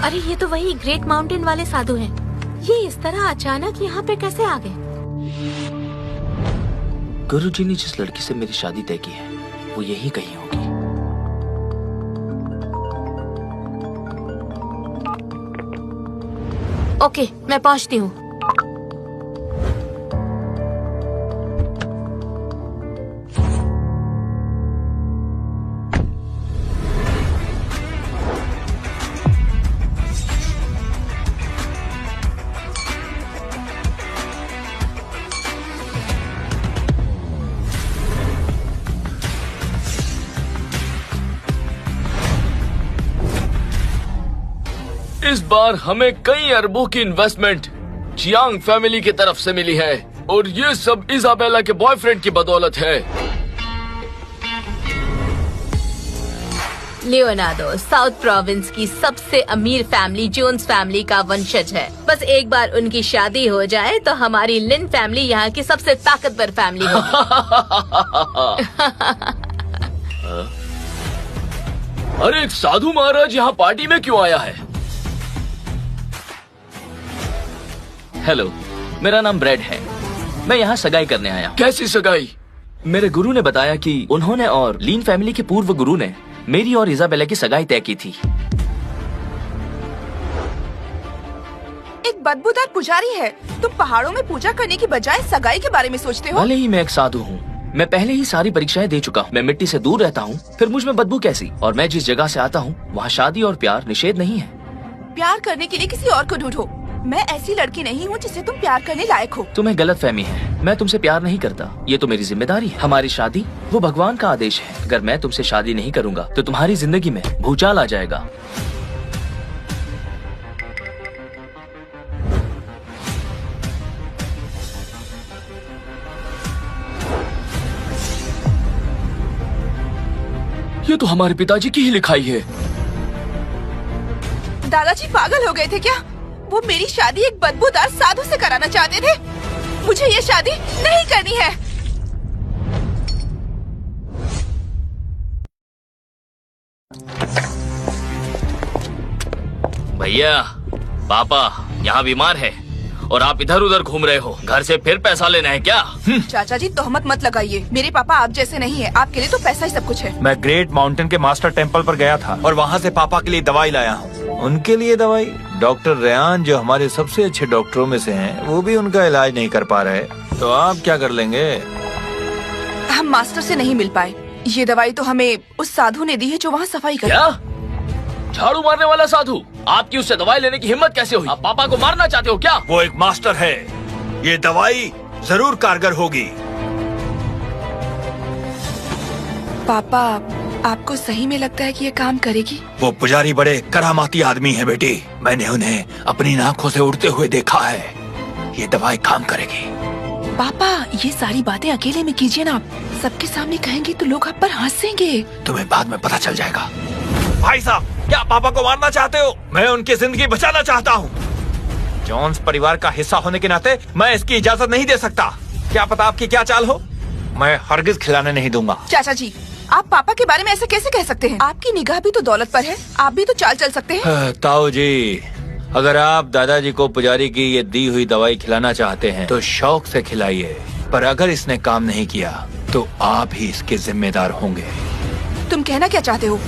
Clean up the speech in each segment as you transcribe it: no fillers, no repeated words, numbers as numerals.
अरे ये तो वही ग्रेट माउंटेन वाले साधु हैं। ये इस तरह अचानक यहाँ पे कैसे आ गए? गुरुजी ने जिस लड़की से मेरी शादी तय की है वो यही कहीं होगी। ओके, मैं पहुँचती हूँ। इस बार हमें कई अरबों की इन्वेस्टमेंट चियांग फैमिली की तरफ से मिली है और ये सब इजाबेला के बॉयफ्रेंड की बदौलत है। लियोनार्डो साउथ प्रोविंस की सबसे अमीर फैमिली जोन्स फैमिली का वंशज है। बस एक बार उनकी शादी हो जाए तो हमारी लिन फैमिली यहाँ की सबसे ताकतवर फैमिली होगी। अरे एक साधु महाराज यहाँ पार्टी में क्यों आया है? हेलो, मेरा नाम ब्रेड है। मैं यहाँ सगाई करने आया हूँ। कैसी सगाई? मेरे गुरु ने बताया कि उन्होंने और लीन फैमिली के पूर्व गुरु ने मेरी और इजाबेला की सगाई तय की थी। एक बदबूदार पुजारी है, तुम पहाड़ों में पूजा करने की बजाय सगाई के बारे में सोचते हो? भले ही मैं एक साधु हूँ, मैं पहले ही सारी परीक्षाएं दे चुका हूँ। मैं मिट्टी से दूर रहता हूँ, फिर मुझ में बदबू कैसी? और मैं जिस जगह से आता हूँ वहाँ शादी और प्यार निषेध नहीं है। प्यार करने के लिए किसी और को ढूंढो। मैं ऐसी लड़की नहीं हूँ जिसे तुम प्यार करने लायक हो। तुम्हें गलत फहमी है, मैं तुमसे प्यार नहीं करता। ये तो मेरी जिम्मेदारी है। हमारी शादी वो भगवान का आदेश है। अगर मैं तुमसे शादी नहीं करूँगा तो तुम्हारी जिंदगी में भूचाल आ जाएगा। ये तो हमारे पिताजी की ही लिखाई है। दादाजी पागल हो गए थे क्या? वो मेरी शादी एक बदबूदार साधु से कराना चाहते थे। मुझे ये शादी नहीं करनी है। भैया, पापा यहाँ बीमार है और आप इधर उधर घूम रहे हो। घर से फिर पैसा लेना है क्या? चाचा जी तोहमत मत लगाइए। मेरे पापा आप जैसे नहीं है। आपके लिए तो पैसा ही सब कुछ है। मैं ग्रेट माउंटेन के मास्टर टेम्पल पर गया था और वहाँ से पापा के लिए दवाई लाया हूँ। उनके लिए दवाई? डॉक्टर रेयान जो हमारे सबसे अच्छे डॉक्टरों में से हैं, वो भी उनका इलाज नहीं कर पा रहे। तो आप क्या कर लेंगे? हम मास्टर से नहीं मिल पाए। ये दवाई तो हमें उस साधु ने दी है जो वहाँ सफाई करे। क्या? झाड़ू मारने वाला साधु? आपकी उससे दवाई लेने की हिम्मत कैसे हुई? आप पापा को मारना चाहते हो क्या? वो एक मास्टर है। ये दवाई जरूर कारगर होगी। पापा, आपको सही में लगता है कि ये काम करेगी? वो पुजारी बड़े करामाती आदमी है बेटी। मैंने उन्हें अपनी आँखों से उड़ते हुए देखा है। ये दवाई काम करेगी। पापा, ये सारी बातें अकेले में कीजिए ना। सबके सामने कहेंगे तो लोग आप पर हंसेंगे। तुम्हें बाद में पता चल जाएगा। भाई साहब, क्या पापा को मारना चाहते हो? मैं उनकी जिंदगी बचाना चाहता हूँ। जॉन्स परिवार का हिस्सा होने के नाते मैं इसकी इजाजत नहीं दे सकता। क्या पता आपकी क्या चाल हो? मैं हरगिज खिलाने नहीं दूंगा। चाचा जी, आप पापा के बारे में ऐसे कैसे कह सकते हैं? आपकी निगाह भी तो दौलत पर है। आप भी तो चाल चल सकते हैं। ताऊ जी, अगर आप दादाजी को पुजारी की ये दी हुई दवाई खिलाना चाहते हैं तो शौक से खिलाइए, पर अगर इसने काम नहीं किया तो आप ही इसके जिम्मेदार होंगे। तुम कहना क्या चाहते हो?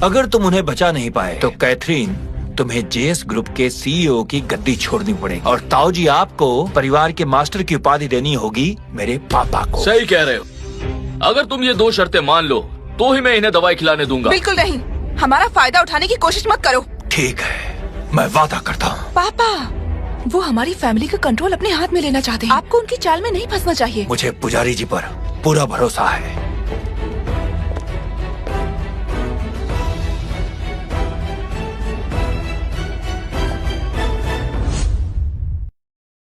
अगर तुम उन्हें बचा नहीं पाए तो कैथरीन, तुम्हें जेएस ग्रुप के सीईओ की गद्दी छोड़नी पड़ेगी और ताऊ जी आपको परिवार के मास्टर की उपाधि देनी होगी मेरे पापा को। सही कह रहे हो। अगर तुम ये 2 शर्तें मान लो तो ही मैं इन्हें दवाई खिलाने दूंगा। बिल्कुल नहीं। हमारा फायदा उठाने की कोशिश मत करो। ठीक है, मैं वादा करता हूँ। पापा, वो हमारी फैमिली का कंट्रोल अपने हाथ में लेना चाहते हैं। आपको उनकी चाल में नहीं फंसना चाहिए। मुझे पुजारी जी पर पूरा भरोसा है।